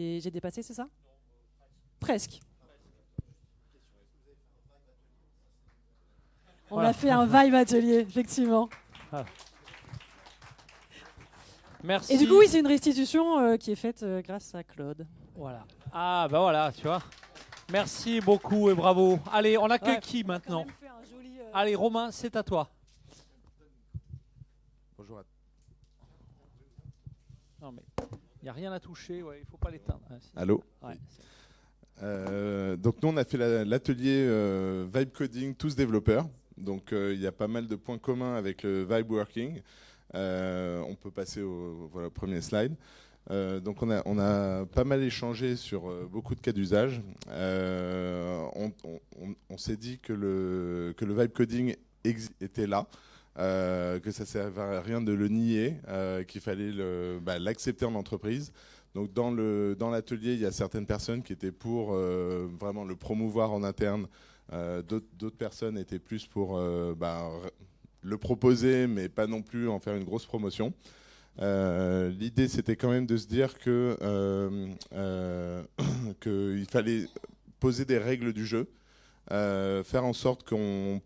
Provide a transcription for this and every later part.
J'ai dépassé, c'est ça? Presque. On a fait un Vibe atelier, effectivement. Ah. Merci. Et du coup, oui, c'est une restitution qui est faite grâce à Claude. Voilà. Ah, bah voilà, tu vois. Merci beaucoup et bravo. Allez, on accueille qui maintenant? Allez, Romain, c'est à toi. Bonjour. Non, mais il n'y a rien à toucher, ouais, il ne faut pas l'éteindre. Ah, si. Allô. Ouais. Donc nous, on a fait l'atelier Vibe Coding, tous développeurs. Donc il y a pas mal de points communs avec le Vibe Working. On peut passer au premier slide. Donc on a pas mal échangé sur beaucoup de cas d'usage. On s'est dit que le Vibe Coding était là, que ça ne servait à rien de le nier, qu'il fallait l'accepter en entreprise. Donc dans l'atelier, il y a certaines personnes qui étaient pour vraiment le promouvoir en interne. D'autres personnes étaient plus pour le proposer, mais pas non plus en faire une grosse promotion. L'idée, c'était quand même de se dire qu'il fallait poser des règles du jeu, faire en sorte qu'on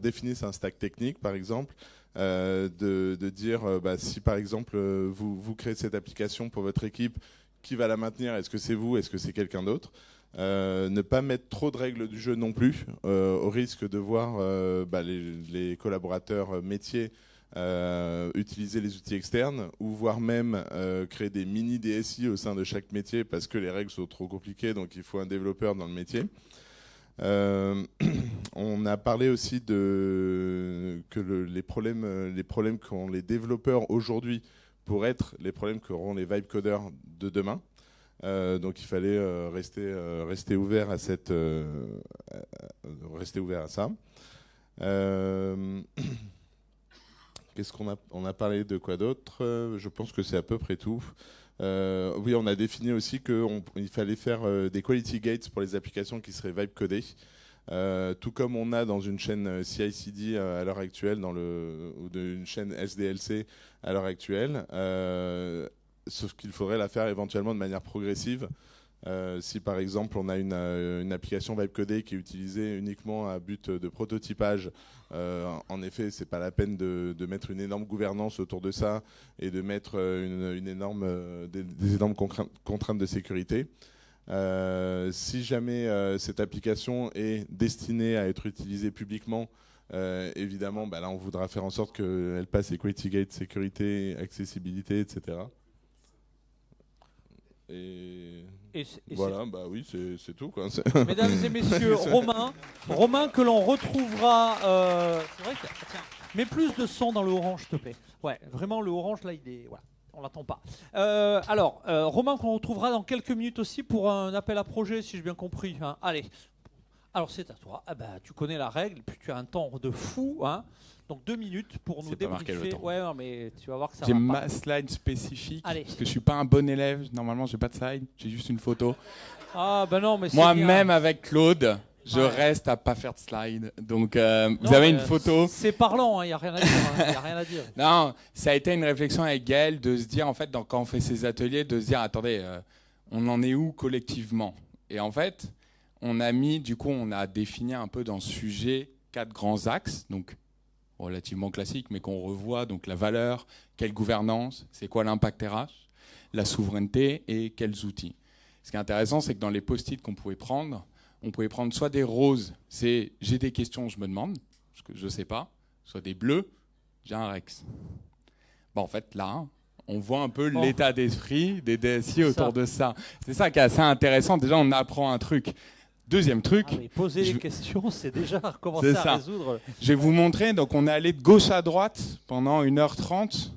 définisse un stack technique, par exemple, de dire si par exemple vous créez cette application pour votre équipe, qui va la maintenir? Est-ce que c'est vous? Est-ce que c'est quelqu'un d'autre? Ne pas mettre trop de règles du jeu non plus, au risque de voir les collaborateurs métiers utiliser les outils externes, ou voire même créer des mini DSI au sein de chaque métier parce que les règles sont trop compliquées, donc il faut un développeur dans le métier. On a parlé aussi les problèmes qu'ont les développeurs aujourd'hui pour être les problèmes qu'auront les vibe codeurs de demain. Donc il fallait rester ouvert à ça. Qu'est-ce on a parlé de quoi d'autre? Je pense que c'est à peu près tout. Oui, on a défini aussi qu'il fallait faire des quality gates pour les applications qui seraient vibe codées. Tout comme on a dans une chaîne CI/CD à l'heure actuelle, ou une chaîne SDLC à l'heure actuelle, sauf qu'il faudrait la faire éventuellement de manière progressive. Si par exemple on a une application vibe codée qui est utilisée uniquement à but de prototypage, en effet c'est pas la peine de mettre une énorme gouvernance autour de ça et de mettre des énormes contraintes de sécurité. Si jamais cette application est destinée à être utilisée publiquement, évidemment là on voudra faire en sorte qu'elle passe les quality gates, sécurité, accessibilité, etc. Et voilà, oui, c'est tout, quoi. Mesdames et messieurs, Romain que l'on retrouvera. C'est vrai que tiens, mets plus de son dans le orange, s'il te plaît. Ouais, vraiment le orange là, il est voilà, on l'attend pas. Romain qu'on retrouvera dans quelques minutes aussi pour un appel à projet, si j'ai bien compris. Hein. Allez, alors c'est à toi. Tu connais la règle, puis tu as un temps de fou, hein. Donc 2 minutes pour nous débriefer. Ouais, non, mais tu vas voir que ça va. J'ai ma slide spécifique. Allez. Parce que je suis pas un bon élève. Normalement, j'ai pas de slide. J'ai juste une photo. Ah non, mais moi-même avec Claude, je reste à pas faire de slide. Donc vous avez une photo. C'est parlant. Il y a rien à dire. Y a rien à dire. Non, ça a été une réflexion avec Gaël de se dire en fait, quand on fait ces ateliers, de se dire attendez, on en est où collectivement? Et en fait, on a défini un peu dans ce sujet 4 grands axes. Donc relativement classique, mais qu'on revoit, donc la valeur, quelle gouvernance, c'est quoi l'impact RH, la souveraineté et quels outils. Ce qui est intéressant, c'est que dans les post-it qu'on pouvait prendre, on pouvait prendre soit des roses, c'est j'ai des questions, je me demande, parce que je ne sais pas, soit des bleus, j'ai un Rex. En fait, là, on voit un peu l'état d'esprit des DSI autour de ça. C'est ça qui est assez intéressant. Déjà, on apprend un truc. Deuxième truc. Poser les questions, c'est déjà commencer à résoudre. Je vais vous montrer. Donc, on est allé de gauche à droite pendant 1h30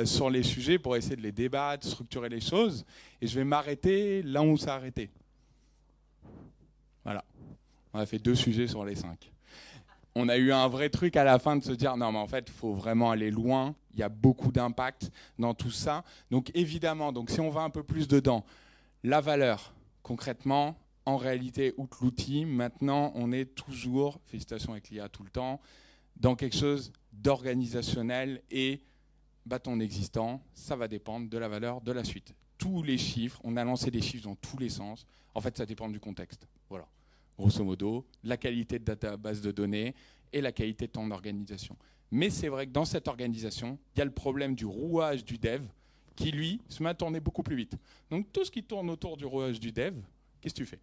sur les sujets pour essayer de les débattre, structurer les choses. Et je vais m'arrêter là où ça a arrêté. Voilà. On a fait 2 sujets sur les 5. On a eu un vrai truc à la fin de se dire non, mais en fait, il faut vraiment aller loin. Il y a beaucoup d'impact dans tout ça. Donc, évidemment, si on va un peu plus dedans, la valeur, concrètement. En réalité, outre l'outil, maintenant, on est toujours, félicitations avec l'IA tout le temps, dans quelque chose d'organisationnel et ton existant, ça va dépendre de la valeur de la suite. tous les chiffres, on a lancé des chiffres dans tous les sens. En fait, ça dépend du contexte. Voilà, grosso modo, la qualité de database de données et la qualité de ton organisation. Mais c'est vrai que dans cette organisation, il y a le problème du rouage du dev qui, lui, se met à tourner beaucoup plus vite. Donc tout ce qui tourne autour du rouage du dev, qu'est-ce que tu fais?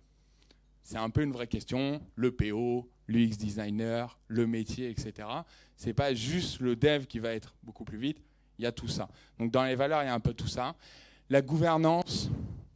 C'est un peu une vraie question. Le PO, l'UX designer, le métier, etc. C'est pas juste le dev qui va être beaucoup plus vite. Il y a tout ça. Donc dans les valeurs, il y a un peu tout ça. La gouvernance,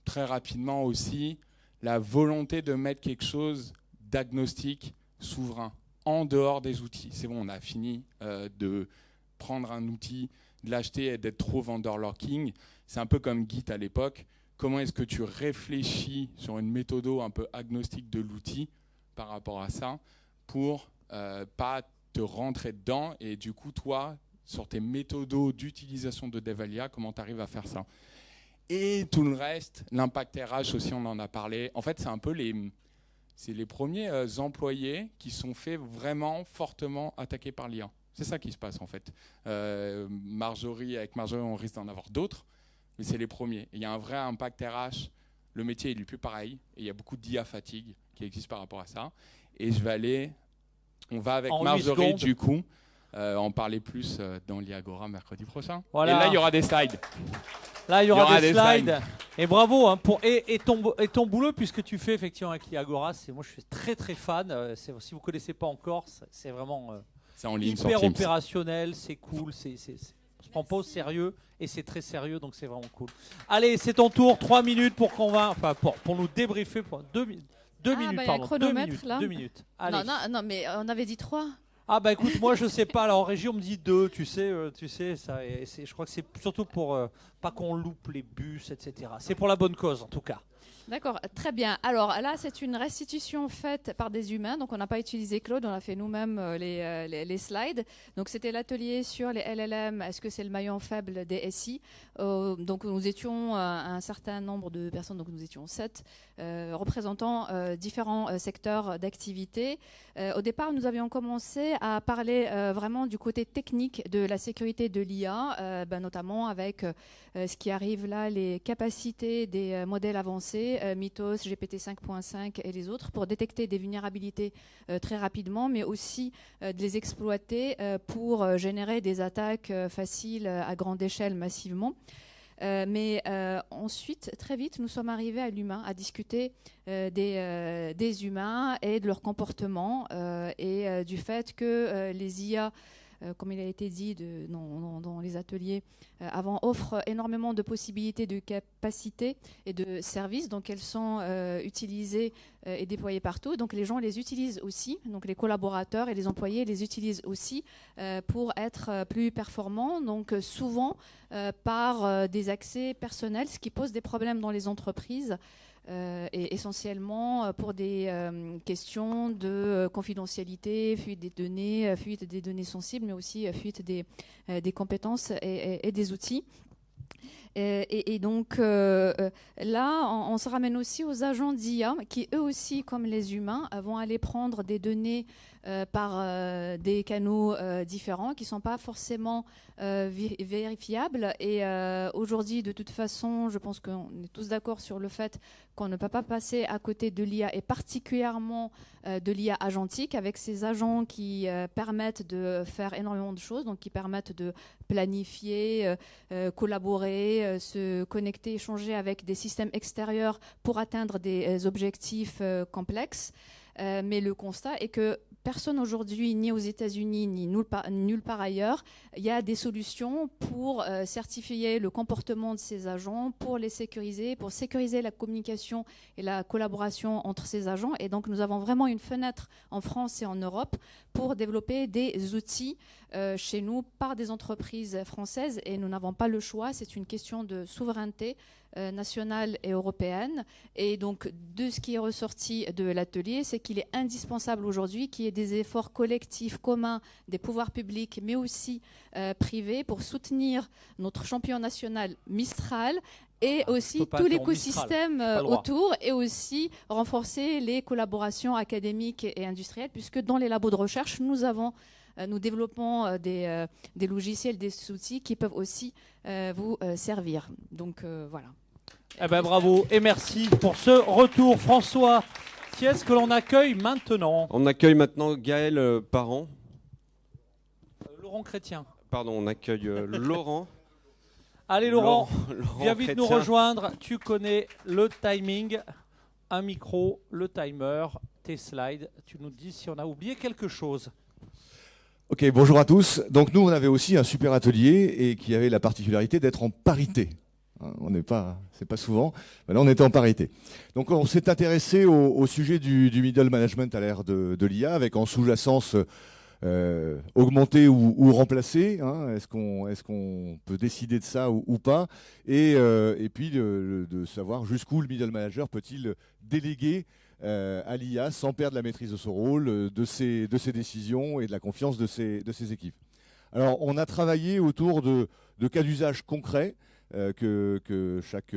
très rapidement aussi, la volonté de mettre quelque chose d'agnostique, souverain, en dehors des outils. C'est bon, on a fini de prendre un outil, de l'acheter et d'être trop vendor locking. C'est un peu comme Git à l'époque. Comment est-ce que tu réfléchis sur une méthode un peu agnostique de l'outil par rapport à ça pour pas te rentrer dedans et du coup, toi, sur tes méthodos d'utilisation de Devalia, comment tu arrives à faire ça? Et tout le reste, l'impact RH aussi, on en a parlé. En fait, c'est un peu les premiers employés qui sont faits vraiment fortement attaqués par l'IA. C'est ça qui se passe en fait. Marjorie, on risque d'en avoir d'autres, mais c'est les premiers. Il y a un vrai impact RH. Le métier est plus pareil. Et il y a beaucoup d'IA fatigue qui existe par rapport à ça. Et on va avec Marjorie du coup en parler plus dans l'IAGORA mercredi prochain. Voilà. Et là, il y aura des slides. Là, il y aura des slides. Et bravo hein, et ton boulot, puisque tu fais effectivement avec l'IAGORA, moi je suis très très fan. Si vous ne connaissez pas encore, c'est vraiment c'est en ligne hyper sur Teams. Opérationnel, c'est cool, on se prend pas au sérieux et c'est très sérieux, donc c'est vraiment cool. Allez, c'est ton tour, 3 minutes pour nous débriefer pour 2 minutes. 2 minutes, bah, pardon. 2 minutes. Allez. Non, mais on avait dit 3. Ah bah écoute, moi je sais pas, alors en régie on me dit 2, tu sais ça, je crois que c'est surtout pour pas qu'on loupe les bus, etc. C'est pour la bonne cause en tout cas. D'accord, très bien. Alors là, c'est une restitution faite par des humains. Donc, on n'a pas utilisé Claude, on a fait nous-mêmes les slides. Donc, c'était l'atelier sur les LLM. Est-ce que c'est le maillon faible des SI? Donc, nous étions un certain nombre de personnes, donc nous étions 7, représentant différents secteurs d'activité. Au départ, nous avions commencé à parler vraiment du côté technique de la sécurité de l'IA, notamment avec ce qui arrive là, les capacités des modèles avancés, Mythos, GPT 5.5 et les autres, pour détecter des vulnérabilités très rapidement, mais aussi de les exploiter pour générer des attaques faciles à grande échelle massivement. Mais ensuite, très vite, nous sommes arrivés à l'humain, à discuter des humains et de leur comportement et du fait que les IA, comme il a été dit dans les ateliers avant, offrent énormément de possibilités, de capacités et de services. Donc elles sont utilisées et déployées partout. Donc les gens les utilisent aussi, donc les collaborateurs et les employés les utilisent aussi pour être plus performants. Donc souvent par des accès personnels, ce qui pose des problèmes dans les entreprises. Et essentiellement pour des questions de confidentialité, fuite des données sensibles, mais aussi fuite des compétences et des outils. Et donc là, on se ramène aussi aux agents d'IA qui, eux aussi, comme les humains, vont aller prendre des données par des canaux différents qui ne sont pas forcément vérifiables. Et aujourd'hui, de toute façon, je pense qu'on est tous d'accord sur le fait qu'on ne peut pas passer à côté de l'IA et particulièrement de l'IA agentique avec ces agents qui permettent de faire énormément de choses, donc qui permettent de planifier, collaborer, se connecter, échanger avec des systèmes extérieurs pour atteindre des objectifs complexes. Mais le constat est que personne aujourd'hui, ni aux États-Unis, ni nulle part ailleurs, il y a des solutions pour certifier le comportement de ces agents, pour les sécuriser, pour sécuriser la communication et la collaboration entre ces agents. Et donc, nous avons vraiment une fenêtre en France et en Europe pour développer des outils chez nous par des entreprises françaises. Et nous n'avons pas le choix, c'est une question de souveraineté nationale et européenne. Et donc, de ce qui est ressorti de l'atelier, c'est qu'il est indispensable aujourd'hui qu'il y ait des efforts collectifs communs des pouvoirs publics, mais aussi privés, pour soutenir notre champion national Mistral et aussi tout l'écosystème autour, et aussi renforcer les collaborations académiques et industrielles, puisque dans les labos de recherche, nous développons des logiciels, des outils qui peuvent aussi vous servir. Donc voilà. Eh ben bravo et merci pour ce retour. François, qui est-ce que l'on accueille maintenant? On accueille maintenant Gaël Parent. Laurent Chrétien. Pardon, on accueille Laurent. Allez Laurent, Laurent viens vite nous Chrétien. rejoindre. Tu connais le timing, un micro, le timer, tes slides. Tu nous dis si on a oublié quelque chose. Ok, bonjour à tous. Donc nous, on avait aussi un super atelier et qui avait la particularité d'être en parité. C'est pas souvent, mais là on était en parité. Donc on s'est intéressé au sujet du middle management à l'ère de l'IA, avec en sous-jacence augmenter ou remplacer. Est-ce qu'on peut décider de ça ou pas? Et puis de savoir jusqu'où le middle manager peut-il déléguer à l'IA sans perdre la maîtrise de son rôle, de ses décisions et de la confiance de ses équipes. Alors on a travaillé autour de cas d'usage concrets que chaque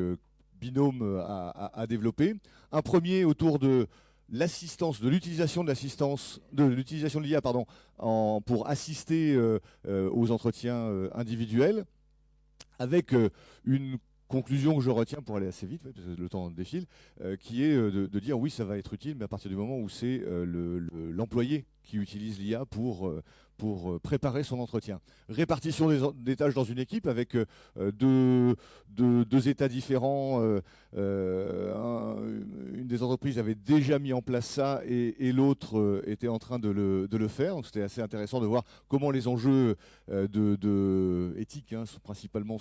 binôme a développé. Un premier autour de l'assistance, de l'utilisation de l'IA pour assister aux entretiens individuels, avec une conclusion que je retiens pour aller assez vite, parce que le temps défile, qui est de dire oui, ça va être utile, mais à partir du moment où c'est l'employé qui utilise l'IA pour préparer son entretien. Répartition des tâches dans une équipe avec deux états différents. Une des entreprises avait déjà mis en place ça et l'autre était en train de le faire. Donc c'était assez intéressant de voir comment les enjeux éthiques principalement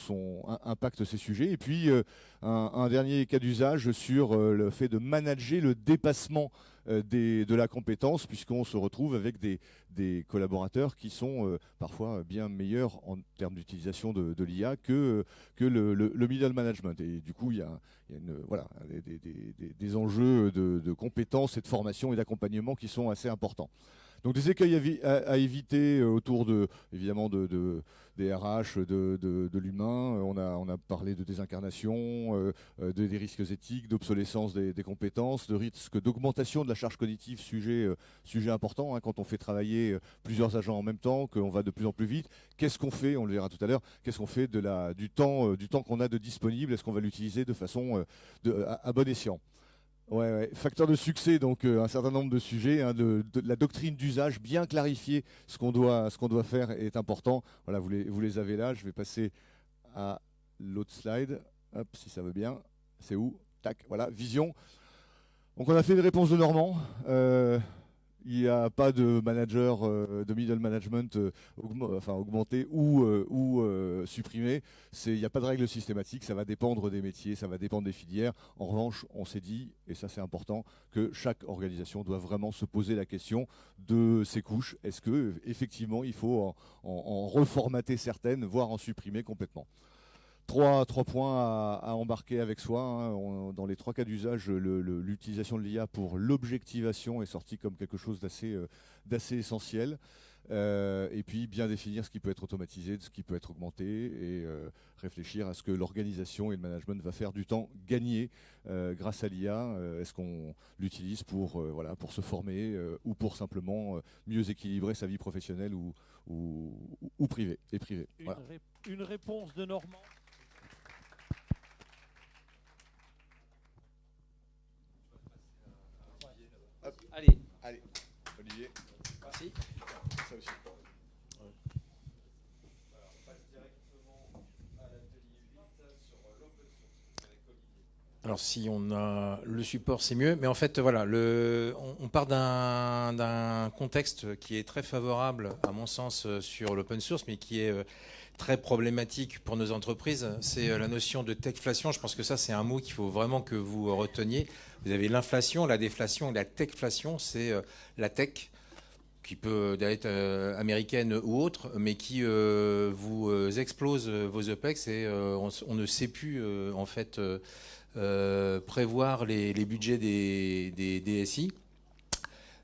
impactent ces sujets. Et puis un dernier cas d'usage sur le fait de manager le dépassement de la compétence, puisqu'on se retrouve avec des collaborateurs qui sont parfois bien meilleurs en termes d'utilisation de l'IA que le middle management. Et du coup, il y a des enjeux de compétences et de formation et d'accompagnement qui sont assez importants. Donc des écueils à éviter autour évidemment des RH, de l'humain. On a parlé de désincarnation, des risques éthiques, d'obsolescence des compétences, de risques d'augmentation de la charge cognitive, sujet important quand on fait travailler plusieurs agents en même temps, qu'on va de plus en plus vite. Qu'est-ce qu'on fait? On le verra tout à l'heure. Qu'est-ce qu'on fait du temps qu'on a de disponible? Est-ce qu'on va l'utiliser de façon à bon escient? Ouais. Facteur de succès, donc un certain nombre de sujets, de la doctrine d'usage, bien clarifier ce qu'on doit faire est important. Voilà, vous les avez là. Je vais passer à l'autre slide. Hop, si ça veut bien. C'est où? Tac, voilà, vision. Donc on a fait une réponse de Normand. Il n'y a pas de manager, de middle management augmenté ou supprimé. Il n'y a pas de règle systématique, ça va dépendre des métiers, ça va dépendre des filières. En revanche, on s'est dit, et ça c'est important, que chaque organisation doit vraiment se poser la question de ses couches. Est-ce qu'effectivement il faut en reformater certaines, voire en supprimer complètement? Trois points à embarquer avec soi. Dans les trois cas d'usage, l'utilisation de l'IA pour l'objectivation est sortie comme quelque chose d'assez essentiel. Et puis bien définir ce qui peut être automatisé, ce qui peut être augmenté, et réfléchir à ce que l'organisation et le management va faire du temps gagné grâce à l'IA. Est-ce qu'on l'utilise pour se former ou pour simplement mieux équilibrer sa vie professionnelle ou privée et privée. Voilà. Une réponse de Normand. Allez, Olivier. merci. Ça aussi. Alors si on a le support, c'est mieux. Mais en fait, voilà, on part d'un contexte qui est très favorable, à mon sens, sur l'open source, mais qui est très problématique pour nos entreprises. C'est la notion de techflation. Je pense que ça, c'est un mot qu'il faut vraiment que vous reteniez. Vous avez l'inflation, la déflation et la techflation. C'est la tech, qui peut être américaine ou autre, mais qui vous explose vos OPEX et on ne sait plus en fait prévoir les budgets des DSI.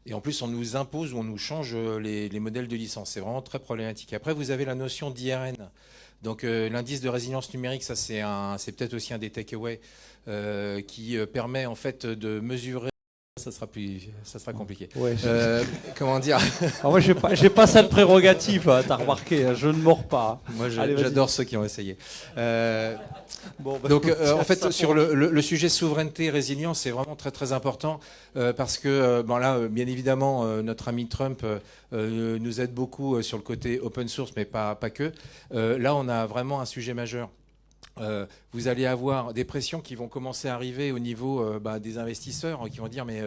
Et en plus, on nous impose ou on nous change les modèles de licence. C'est vraiment très problématique. Après, vous avez la notion d'IRN. Donc, l'indice de résilience numérique, ça, c'est peut-être aussi un des takeaways qui permet en fait de mesurer ça sera compliqué. Ouais, Comment dire? Alors moi, j'ai pas cette prérogative, hein, t'as remarqué, hein, je ne mords pas. Moi, Allez, vas-y. j'adore ceux qui ont essayé. Bon, bah, Donc, en ça fait, pour- sur le sujet souveraineté, résilience, c'est vraiment très très important parce que, bien évidemment, notre ami Trump nous aide beaucoup sur le côté open source, mais pas que. Là, on a vraiment un sujet majeur. Vous allez avoir des pressions qui vont commencer à arriver au niveau des investisseurs qui vont dire mais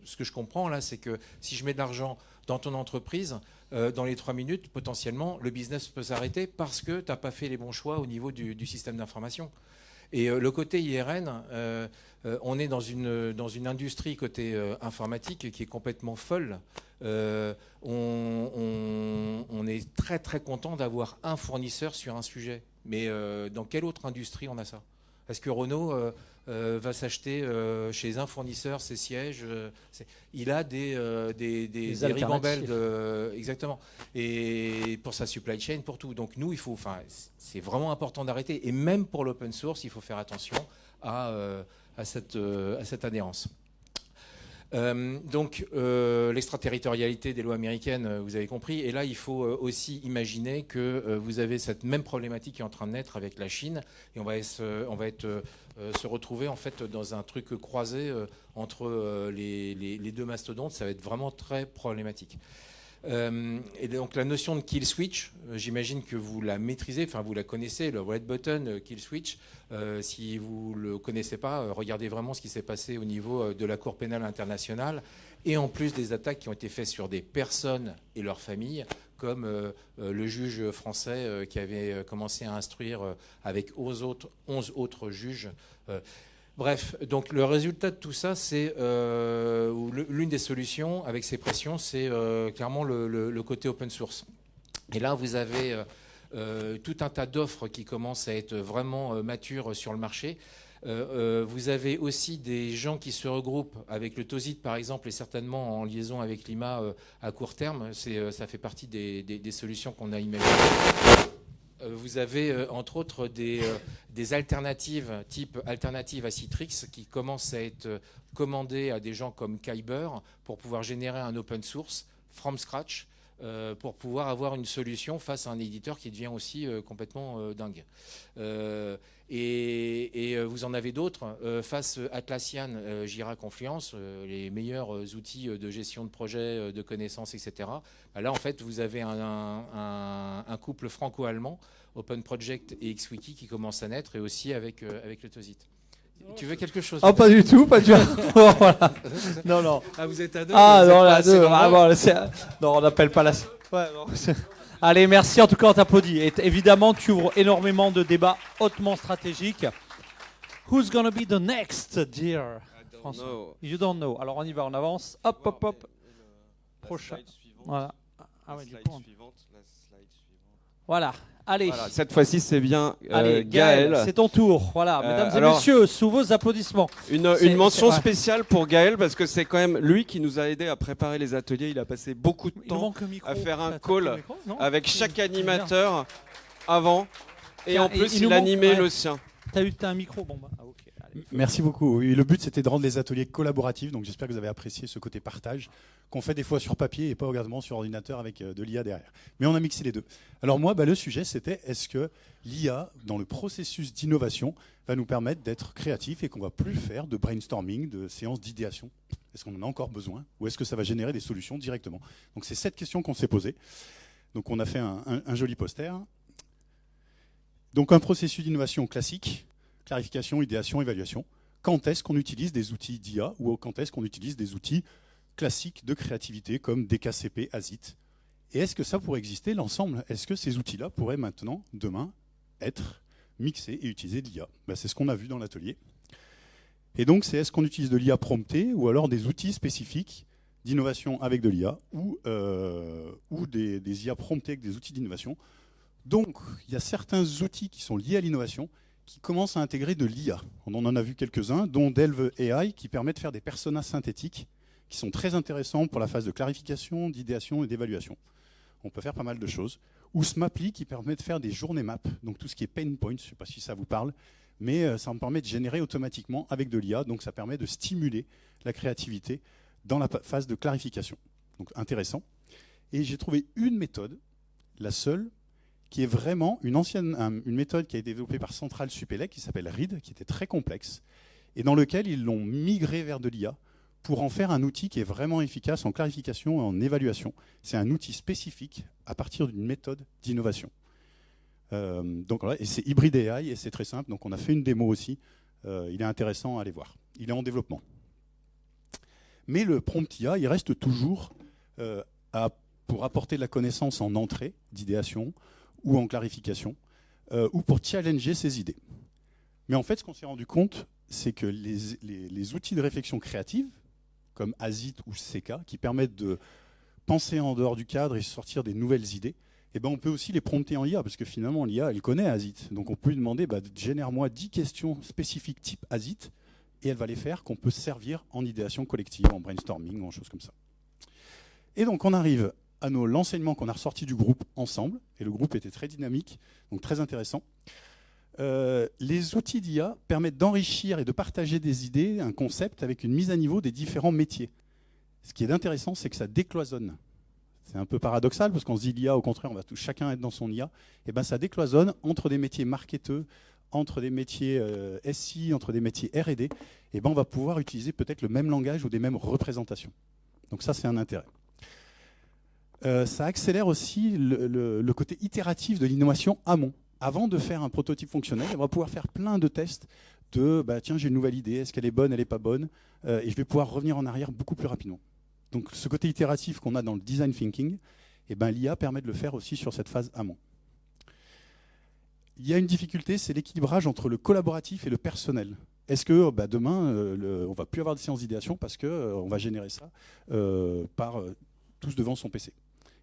ce que je comprends là, c'est que si je mets de l'argent dans ton entreprise, dans les 3 minutes, potentiellement, le business peut s'arrêter parce que tu n'as pas fait les bons choix au niveau du système d'information. Et le côté IRN, on est dans une industrie côté informatique qui est complètement folle. On est très très content d'avoir un fournisseur sur un sujet. Mais dans quelle autre industrie on a ça? Est-ce que Renault va s'acheter chez un fournisseur ses sièges? Il a des ribambelles exactement. Et pour sa supply chain, pour tout. Donc nous, c'est vraiment important d'arrêter. Et même pour l'open source, il faut faire attention à cette adhérence. Donc l'extraterritorialité des lois américaines, vous avez compris. Et là, il faut aussi imaginer que vous avez cette même problématique qui est en train de naître avec la Chine, et on va se retrouver en fait dans un truc croisé entre les deux mastodontes. Ça va être vraiment très problématique. Et donc la notion de kill switch, j'imagine que vous la maîtrisez, enfin vous la connaissez, le red button kill switch. Si vous le connaissez pas, regardez vraiment ce qui s'est passé au niveau de la Cour pénale internationale, et en plus des attaques qui ont été faites sur des personnes et leurs familles, comme le juge français qui avait commencé à instruire avec 11 autres juges. Bref, donc le résultat de tout ça, c'est l'une des solutions avec ces pressions, c'est clairement le côté open source. Et là, vous avez tout un tas d'offres qui commencent à être vraiment matures sur le marché. Vous avez aussi des gens qui se regroupent avec le TOSIT, par exemple, et certainement en liaison avec l'IMA à court terme. Ça fait partie des solutions qu'on a imaginées. Vous avez entre autres des alternatives, type alternative à Citrix, qui commencent à être commandées à des gens comme Kyber pour pouvoir générer un open source from scratch, pour pouvoir avoir une solution face à un éditeur qui devient aussi complètement dingue. Et vous en avez d'autres. Face Atlassian, Jira, Confluence, les meilleurs outils de gestion de projet, de connaissances, etc. Là, en fait, vous avez un couple franco-allemand, Open Project et XWiki, qui commence à naître, et aussi avec le TOSIT. Tu veux quelque chose? Ah, pas du tout, pas du tout. Voilà. Non, non. Ah, vous êtes à deux? Ah, vous êtes non, pas là, assez deux. nombreux. Ah, bon, non, on n'appelle pas la. Ouais, non. Allez, merci, en tout cas, on t'applaudit. Et évidemment, tu ouvres énormément de débats hautement stratégiques. Who's gonna be the next, dear François? No. You don't know. Alors, on y va, on avance. Hop, hop, hop. Prochain. Voilà. Ah ouais, du coup, voilà. Allez. Voilà, cette fois-ci, c'est bien Allez, Gaël. c'est ton tour. Voilà, mesdames et alors, messieurs, sous vos applaudissements. Une mention ouais. spéciale pour Gaël, parce que c'est quand même lui qui nous a aidé à préparer les ateliers. Il a passé beaucoup de Il nous temps manque un micro. à faire un T'as call le micro, non avec chaque Bien. animateur avant. Et Tiens, en plus, il nous il manque- animait ouais. le sien. T'as un micro, bon bah, ah, ok. Allez. Merci beaucoup. Oui, le but, c'était de rendre les ateliers collaboratifs. Donc, j'espère que vous avez apprécié ce côté partage qu'on fait des fois sur papier et pas également sur ordinateur avec de l'IA derrière. Mais on a mixé les deux. Alors moi, le sujet, c'était est-ce que l'IA, dans le processus d'innovation, va nous permettre d'être créatifs et qu'on va plus faire de brainstorming, de séances d'idéation? Est-ce qu'on en a encore besoin? Ou est-ce que ça va générer des solutions directement? Donc, c'est cette question qu'on s'est posée. Donc, on a fait un joli poster. Donc, un processus d'innovation classique. Clarification, idéation, évaluation. Quand est-ce qu'on utilise des outils d'IA ou quand est-ce qu'on utilise des outils classiques de créativité comme DKCP, ASIT? Et est-ce que ça pourrait exister l'ensemble? Est-ce que ces outils-là pourraient maintenant, demain, être mixés et utiliser de l'IA? C'est ce qu'on a vu dans l'atelier. Et donc, c'est est-ce qu'on utilise de l'IA promptée ou alors des outils spécifiques d'innovation avec de l'IA ou des IA promptées avec des outils d'innovation? Donc, il y a certains outils qui sont liés à l'innovation qui commencent à intégrer de l'IA. On en a vu quelques-uns, dont Delve AI, qui permet de faire des personas synthétiques, qui sont très intéressants pour la phase de clarification, d'idéation et d'évaluation. On peut faire pas mal de choses. Ou Smaply, qui permet de faire des journées map, donc tout ce qui est pain point, je ne sais pas si ça vous parle, mais ça me permet de générer automatiquement avec de l'IA, donc ça permet de stimuler la créativité dans la phase de clarification. Donc intéressant. Et j'ai trouvé une méthode, la seule, qui est vraiment une méthode qui a été développée par Central Supélec, qui s'appelle READ, qui était très complexe, et dans lequel ils l'ont migré vers de l'IA pour en faire un outil qui est vraiment efficace en clarification et en évaluation. C'est un outil spécifique à partir d'une méthode d'innovation. Donc voilà, et c'est hybride AI et c'est très simple. Donc on a fait une démo aussi. Il est intéressant à aller voir. Il est en développement. Mais le prompt IA, il reste toujours pour apporter de la connaissance en entrée d'idéation ou en clarification ou pour challenger ses idées. Mais en fait, ce qu'on s'est rendu compte, c'est que les outils de réflexion créative, comme ASIT ou CK, qui permettent de penser en dehors du cadre et sortir des nouvelles idées, eh ben on peut aussi les prompter en IA, parce que finalement l'IA, elle connaît ASIT. Donc on peut lui demander, génère-moi 10 questions spécifiques type ASIT, et elle va les faire, qu'on peut servir en idéation collective, en brainstorming, ou en choses comme ça. Et donc on arrive à l'enseignement qu'on a ressorti du groupe ensemble, et le groupe était très dynamique, donc très intéressant. Les outils d'IA permettent d'enrichir et de partager des idées, un concept, avec une mise à niveau des différents métiers. Ce qui est intéressant, c'est que ça décloisonne. C'est un peu paradoxal, parce qu'on se dit l'IA, au contraire, on va chacun être dans son IA. Et ben ça décloisonne entre des métiers marketeux, entre des métiers SI, entre des métiers R&D. Et ben on va pouvoir utiliser peut-être le même langage ou des mêmes représentations. Donc ça, c'est un intérêt. Ça accélère aussi le côté itératif de l'innovation amont. Avant de faire un prototype fonctionnel, on va pouvoir faire plein de tests de tiens, j'ai une nouvelle idée, est-ce qu'elle est bonne, elle n'est pas bonne, et je vais pouvoir revenir en arrière beaucoup plus rapidement. Donc ce côté itératif qu'on a dans le design thinking, l'IA permet de le faire aussi sur cette phase amont. Il y a une difficulté, c'est l'équilibrage entre le collaboratif et le personnel. Est-ce que demain, on ne va plus avoir de séance d'idéation parce qu'on va générer ça par tous devant son PC.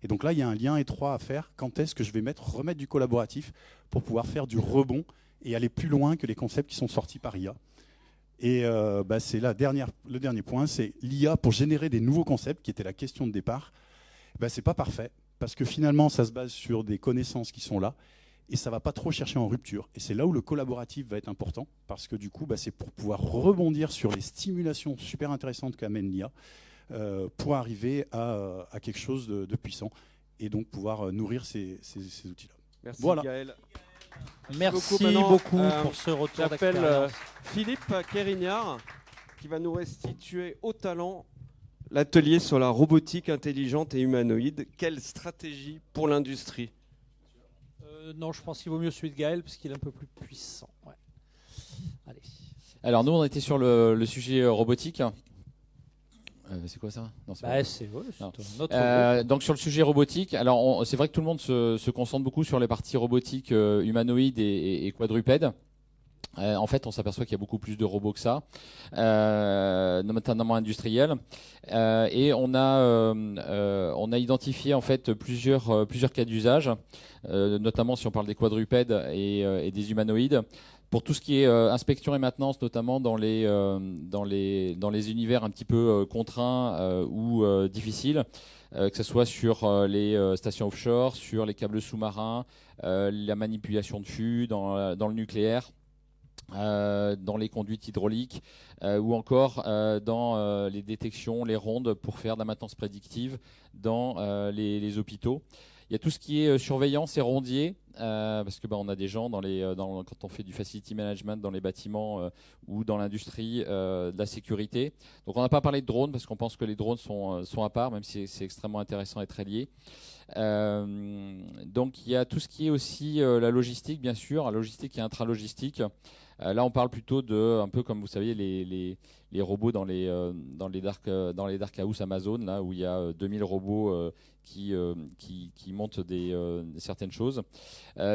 Et donc là, il y a un lien étroit à faire. Quand est-ce que je vais remettre du collaboratif pour pouvoir faire du rebond et aller plus loin que les concepts qui sont sortis par IA. Et c'est le dernier point, c'est l'IA pour générer des nouveaux concepts, qui était la question de départ. C'est pas parfait, parce que finalement, ça se base sur des connaissances qui sont là, et ça va pas trop chercher en rupture. Et c'est là où le collaboratif va être important, parce que du coup, c'est pour pouvoir rebondir sur les stimulations super intéressantes qu'amène l'IA, pour arriver à quelque chose de puissant, et donc pouvoir nourrir ces outils-là. Merci voilà. Gaël. Merci beaucoup pour ce retour J'appelle d'expérience. Philippe Kérignard qui va nous restituer au talent l'atelier sur la robotique intelligente et humanoïde. Quelle stratégie pour l'industrie? Non, je pense qu'il vaut mieux celui de Gaël parce qu'il est un peu plus puissant. Ouais. Allez. Alors nous, on était sur le sujet robotique. C'est quoi ça? Non, c'est notre donc sur le sujet robotique, alors c'est vrai que tout le monde se concentre beaucoup sur les parties robotiques humanoïdes et quadrupèdes. En fait, on s'aperçoit qu'il y a beaucoup plus de robots que ça, notamment industriels. Et on a identifié en fait plusieurs cas d'usage, notamment si on parle des quadrupèdes et des humanoïdes. Pour tout ce qui est inspection et maintenance, notamment dans les univers un petit peu contraints ou difficiles, que ce soit sur les stations offshore, sur les câbles sous-marins, la manipulation de flux dans le nucléaire, dans les conduites hydrauliques, ou encore dans les détections, les rondes pour faire de la maintenance prédictive dans les hôpitaux. Il y a tout ce qui est surveillance et rondier, parce que on a des gens quand on fait du facility management dans les bâtiments ou dans l'industrie de la sécurité. Donc on n'a pas parlé de drones parce qu'on pense que les drones sont à part, même si c'est extrêmement intéressant et très lié. Donc il y a tout ce qui est aussi la logistique, bien sûr, la logistique et intralogistique. Là, on parle plutôt de, un peu comme vous savez, les robots dans les dark house Amazon, là où il y a 2000 robots qui montent certaines choses.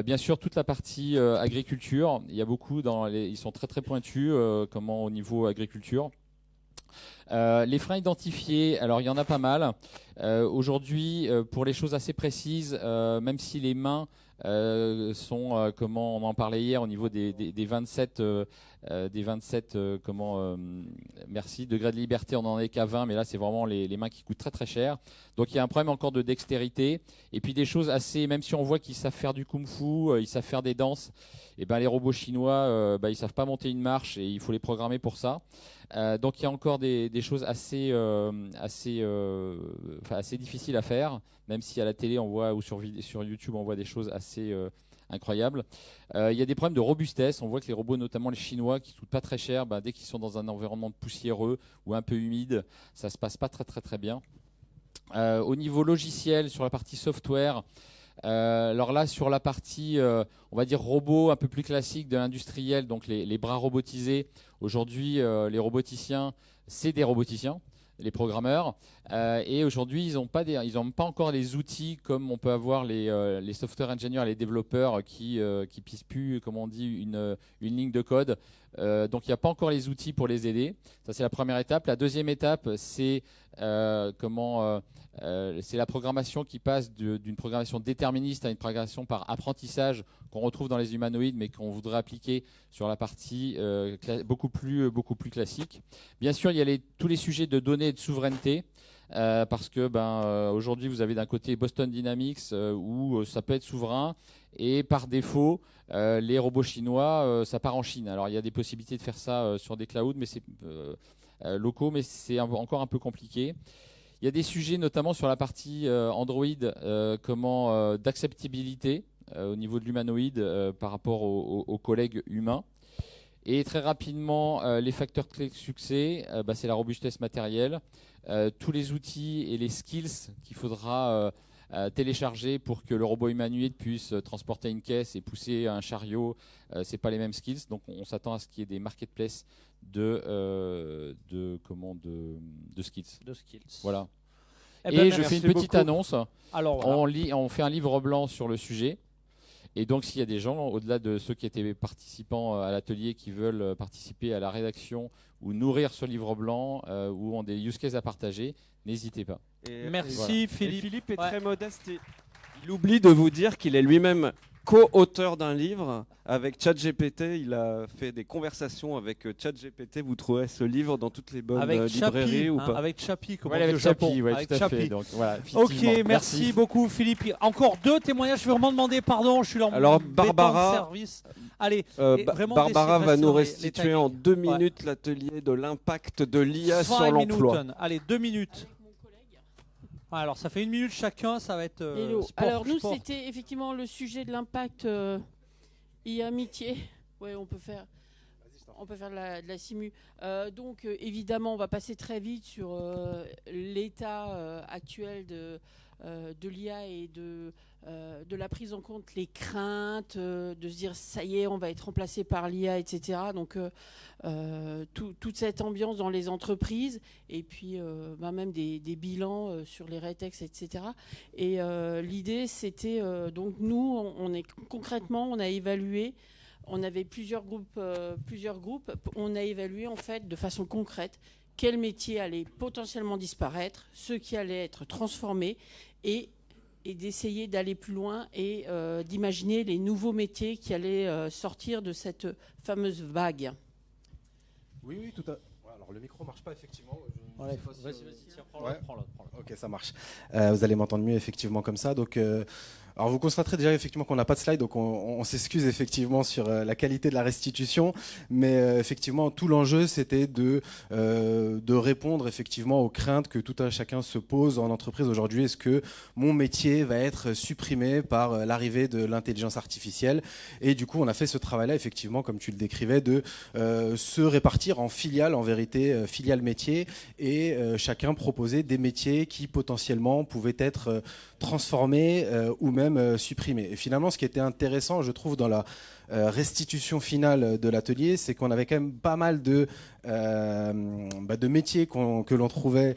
Bien sûr, toute la partie agriculture, il y a beaucoup ils sont très très pointus, au niveau agriculture. Les freins identifiés, alors il y en a pas mal. Aujourd'hui, pour les choses assez précises, même si les mains sont, comment on en parlait hier, au niveau des 27 des 27 merci, degrés de liberté, on n'en est qu'à 20, mais là c'est vraiment les mains qui coûtent très très cher. Donc il y a un problème encore de dextérité, et puis des choses assez, même si on voit qu'ils savent faire du kung-fu, ils savent faire des danses, et ben les robots chinois, ils savent pas monter une marche et il faut les programmer pour ça. Donc il y a encore des choses assez difficiles à faire, même si à la télé on voit ou sur YouTube on voit des choses assez incroyables. Il y a des problèmes de robustesse. On voit que les robots, notamment les Chinois, qui coûtent pas très cher, dès qu'ils sont dans un environnement poussiéreux ou un peu humide, ça se passe pas très très très bien. Au niveau logiciel, sur la partie software, alors là, sur la partie, on va dire robot un peu plus classique de l'industriel, donc les bras robotisés, aujourd'hui, les roboticiens, c'est des roboticiens, les programmeurs, et aujourd'hui, ils n'ont pas encore les outils comme on peut avoir les software engineers, les développeurs qui pissent plus, comme on dit, une ligne de code. Donc il n'y a pas encore les outils pour les aider. Ça, c'est la première étape. La deuxième étape, c'est c'est la programmation qui passe d'une programmation déterministe à une programmation par apprentissage qu'on retrouve dans les humanoïdes, mais qu'on voudrait appliquer sur la partie beaucoup plus classique. Bien sûr, il y a tous les sujets de données et de souveraineté. Parce que aujourd'hui vous avez d'un côté Boston Dynamics où ça peut être souverain, et par défaut les robots chinois ça part en Chine. Alors il y a des possibilités de faire ça sur des clouds, mais c'est locaux, mais c'est encore un peu compliqué. Il y a des sujets notamment sur la partie Android, d'acceptabilité au niveau de l'humanoïde par rapport aux collègues humains. Et très rapidement, les facteurs clés de succès, c'est la robustesse matérielle, tous les outils et les skills qu'il faudra télécharger pour que le robot humanoïde puisse transporter une caisse et pousser un chariot, c'est pas les mêmes skills. Donc on s'attend à ce qu'il y ait des marketplaces de skills. Voilà. Et je fais une petite annonce. Alors, voilà. On fait un livre blanc sur le sujet. Et donc, s'il y a des gens, au-delà de ceux qui étaient participants à l'atelier, qui veulent participer à la rédaction ou nourrir ce livre blanc ou ont des use cases à partager, n'hésitez pas. Merci voilà. Philippe. Philippe est très modeste. Il oublie de vous dire qu'il est lui-même co-auteur d'un livre avec ChatGPT. Il a fait des conversations avec ChatGPT. Vous trouverez ce livre dans toutes les bonnes librairies ou pas? Avec Chapi, comme Ouais, on dit avec au Japon. Chapi, ouais, Avec tout à Chapi. fait. Donc, voilà, Ok, effectivement. merci beaucoup Philippe. Encore 2 témoignages. Je vais vraiment demander pardon. Je suis là en Alors, béton Barbara- de service. Allez, vraiment Barbara va nous rester restituer en 2 minutes l'atelier de l'impact de l'IA sur 5 l'emploi. minutes. Allez, 2 minutes. Alors, ça fait 1 minute chacun. Ça va être Hello. sport. Alors nous, sport. c'était effectivement le sujet de l'impact IA amitié. Ouais, on peut faire de la simu. Donc évidemment, on va passer très vite sur l'état actuel de l'IA et de la prise en compte, les craintes, de se dire ça y est, on va être remplacé par l'IA, etc. Donc toute cette ambiance dans les entreprises, et puis même des bilans sur les rétex, etc. Et l'idée, c'était donc nous, concrètement, on a évalué. On avait plusieurs groupes. On a évalué en fait de façon concrète quels métiers allaient potentiellement disparaître, ceux qui allaient être transformés, et d'essayer d'aller plus loin et d'imaginer les nouveaux métiers qui allaient sortir de cette fameuse vague. Oui, tout à. Alors le micro marche pas effectivement. Vas-y, prends-le. Ok, ça marche. Vous allez m'entendre mieux effectivement comme ça. Donc, alors vous constaterez déjà effectivement qu'on n'a pas de slide, donc on s'excuse effectivement sur la qualité de la restitution, mais effectivement tout l'enjeu c'était de répondre effectivement aux craintes que tout un chacun se pose en entreprise aujourd'hui. Est-ce que mon métier va être supprimé par l'arrivée de l'intelligence artificielle? Et du coup on a fait ce travail-là effectivement, comme tu le décrivais, de se répartir en filiales, en vérité filiales métiers, et chacun proposer des métiers qui potentiellement pouvaient être transformés ou même supprimés. Et finalement, ce qui était intéressant, je trouve, dans la restitution finale de l'atelier, c'est qu'on avait quand même pas mal de métiers que l'on trouvait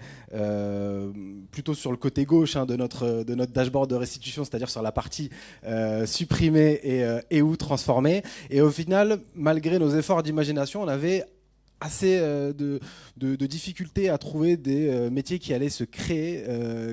plutôt sur le côté gauche de notre dashboard de restitution, c'est-à-dire sur la partie supprimée et ou transformée. Et au final, malgré nos efforts d'imagination, on avait assez de difficultés à trouver des métiers qui allaient se créer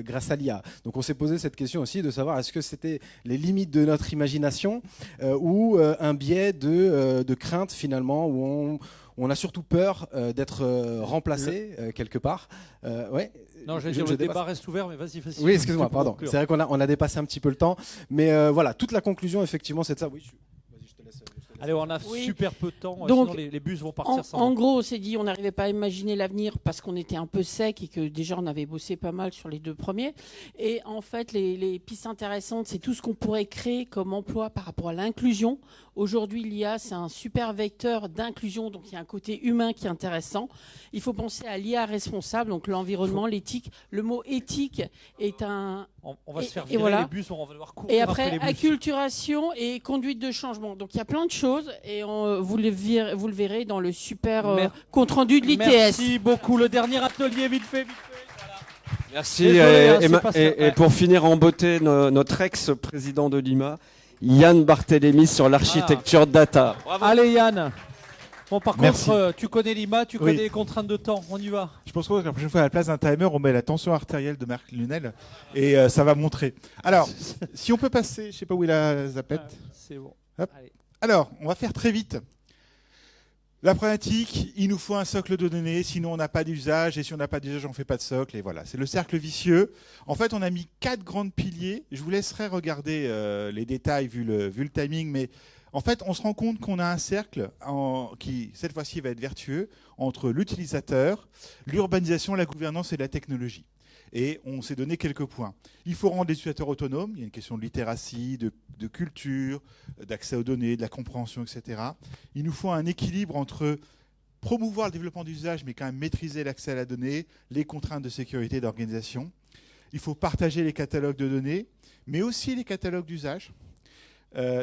grâce à l'IA. Donc on s'est posé cette question aussi de savoir est-ce que c'était les limites de notre imagination ou un biais de crainte finalement où on a surtout peur d'être remplacé quelque part. Ouais. Non, j'allais dire le débat reste ouvert, mais vas-y. Oui, excuse-moi, pardon. C'est vrai qu'on a dépassé un petit peu le temps, mais voilà, toute la conclusion effectivement c'est de ça. Oui. Vas-y, je te laisse. Allez, on a super peu de temps, Donc, sinon les bus vont partir sans. En gros, on s'est dit, on n'arrivait pas à imaginer l'avenir parce qu'on était un peu sec et que déjà on avait bossé pas mal sur les 2 premiers. Et en fait, les pistes intéressantes, c'est tout ce qu'on pourrait créer comme emploi par rapport à l'inclusion. Aujourd'hui, l'IA, c'est un super vecteur d'inclusion, donc il y a un côté humain qui est intéressant. Il faut penser à l'IA responsable, donc l'environnement, l'éthique. Le mot éthique est un... On va se faire virer les bus, on va devoir courir et après, les bus. Acculturation et conduite de changement. Donc il y a plein de choses et vous le verrez dans le super compte-rendu de l'ITS. Merci beaucoup. Le dernier atelier, vite fait. Voilà. Merci. Désolé, et pour finir en beauté, notre ex-président de l'IMA, Yann Barthélémy sur l'architecture data. Bravo. Allez Yann. Bon, par Merci. contre, tu connais l'IMA, tu connais les contraintes de temps. On y va. Je pense que la prochaine fois, à la place d'un timer, on met la tension artérielle de Marc Lunel et ça va montrer. Alors, si on peut passer, je sais pas où est la zapette. C'est bon. Allez. Alors, on va faire très vite. La problématique, il nous faut un socle de données, sinon on n'a pas d'usage, et si on n'a pas d'usage, on ne fait pas de socle, et voilà. C'est le cercle vicieux. En fait, on a mis 4 grands piliers. Je vous laisserai regarder les détails vu le timing, mais en fait, on se rend compte qu'on a un cercle qui, cette fois-ci, va être vertueux entre l'utilisateur, l'urbanisation, la gouvernance et la technologie. Et on s'est donné quelques points. Il faut rendre les utilisateurs autonomes. Il y a une question de littératie, de culture, d'accès aux données, de la compréhension, etc. Il nous faut un équilibre entre promouvoir le développement d'usage, mais quand même maîtriser l'accès à la donnée, les contraintes de sécurité et d'organisation. Il faut partager les catalogues de données, mais aussi les catalogues d'usage.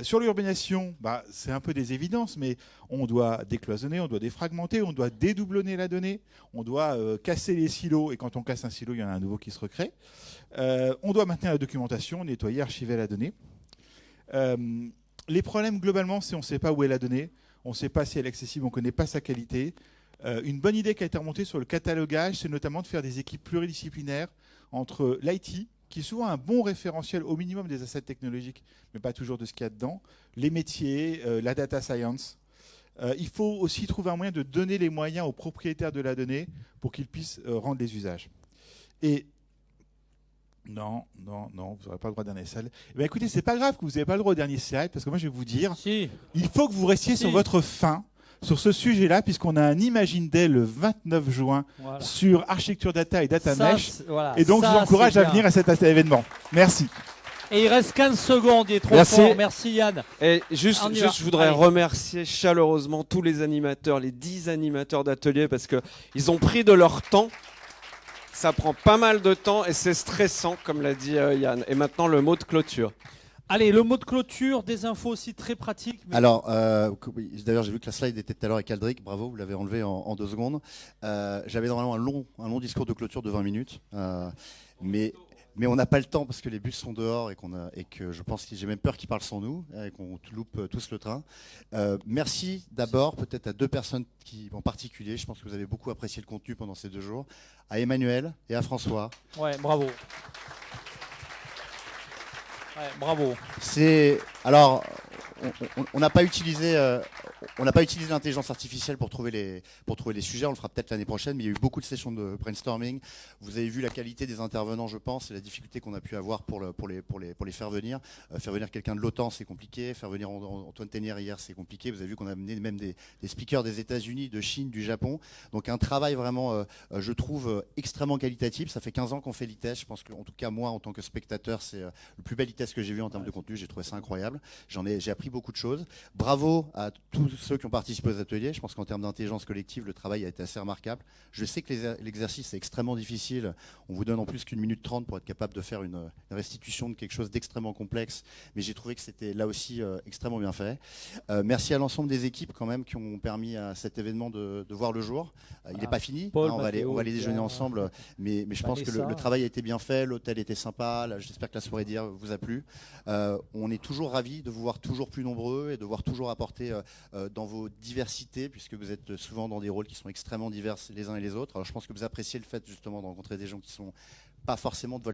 Sur l'urbanisation, c'est un peu des évidences, mais on doit décloisonner, on doit défragmenter, on doit dédoublonner la donnée, on doit casser les silos, et quand on casse un silo, il y en a un nouveau qui se recrée. On doit maintenir la documentation, nettoyer, archiver la donnée. Les problèmes, globalement, c'est on ne sait pas où est la donnée, on ne sait pas si elle est accessible, on ne connaît pas sa qualité. Une bonne idée qui a été remontée sur le catalogage, c'est notamment de faire des équipes pluridisciplinaires entre l'IT, qui est souvent un bon référentiel au minimum des assets technologiques, mais pas toujours de ce qu'il y a dedans, les métiers, la data science. Il faut aussi trouver un moyen de donner les moyens aux propriétaires de la donnée pour qu'ils puissent rendre les usages. Et non, vous n'aurez pas le droit au dernier slide. Eh bien, écoutez, c'est pas grave que vous n'ayez pas le droit au dernier slide, parce que moi je vais vous dire, il faut que vous restiez sur votre faim sur ce sujet-là, puisqu'on a un Imagine Day le 29 juin sur architecture data et data mesh. Et donc, je vous encourage à venir à cet événement. Merci. Et il reste 15 secondes, il est trop fort. Merci Yann. Et juste je voudrais remercier chaleureusement tous les animateurs, les 10 animateurs d'atelier, parce qu'ils ont pris de leur temps. Ça prend pas mal de temps et c'est stressant, comme l'a dit Yann. Et maintenant, le mot de clôture. Allez, le mot de clôture, des infos aussi très pratiques. Mais... Alors, d'ailleurs, j'ai vu que la slide était tout à l'heure avec Aldric. Bravo, vous l'avez enlevé en 2 secondes. J'avais normalement un long discours de clôture de 20 minutes. Mais on n'a pas le temps parce que les bus sont dehors et que je pense que j'ai même peur qu'ils parlent sans nous et qu'on loupe tous le train. Merci d'abord peut-être à 2 personnes en particulier. Je pense que vous avez beaucoup apprécié le contenu pendant ces 2 jours. À Emmanuel et à François. Ouais, bravo. Ouais, bravo. Alors, on n'a pas utilisé l'intelligence artificielle pour trouver les sujets. On le fera peut-être l'année prochaine, mais il y a eu beaucoup de sessions de brainstorming. Vous avez vu la qualité des intervenants, je pense, et la difficulté qu'on a pu avoir pour les faire venir. Faire venir quelqu'un de l'OTAN, c'est compliqué. Faire venir Antoine Ténière hier, c'est compliqué. Vous avez vu qu'on a amené même des speakers des États-Unis, de Chine, du Japon. Donc un travail vraiment, je trouve, extrêmement qualitatif. Ça fait 15 ans qu'on fait l'ITES. Je pense qu'en tout cas, moi, en tant que spectateur, c'est le plus bel ITES que j'ai vu en termes de contenu. J'ai trouvé ça incroyable. J'ai appris beaucoup de choses. Bravo à tous ceux qui ont participé aux ateliers. Je pense qu'en termes d'intelligence collective, le travail a été assez remarquable. Je sais que l'exercice est extrêmement difficile. On vous donne en plus qu'1 minute 30 pour être capable de faire une restitution de quelque chose d'extrêmement complexe. Mais j'ai trouvé que c'était là aussi extrêmement bien fait. Merci à l'ensemble des équipes quand même qui ont permis à cet événement de voir le jour. Il n'est pas fini. Paul, on va aller déjeuner ensemble. Mais je pense que le travail a été bien fait. L'hôtel était sympa. J'espère que la soirée d'hier vous a plu. On est toujours ravis de vous voir toujours plus nombreux et de voir toujours apporter dans vos diversités, puisque vous êtes souvent dans des rôles qui sont extrêmement divers les uns et les autres. Alors je pense que vous appréciez le fait justement de rencontrer des gens qui sont pas forcément de votre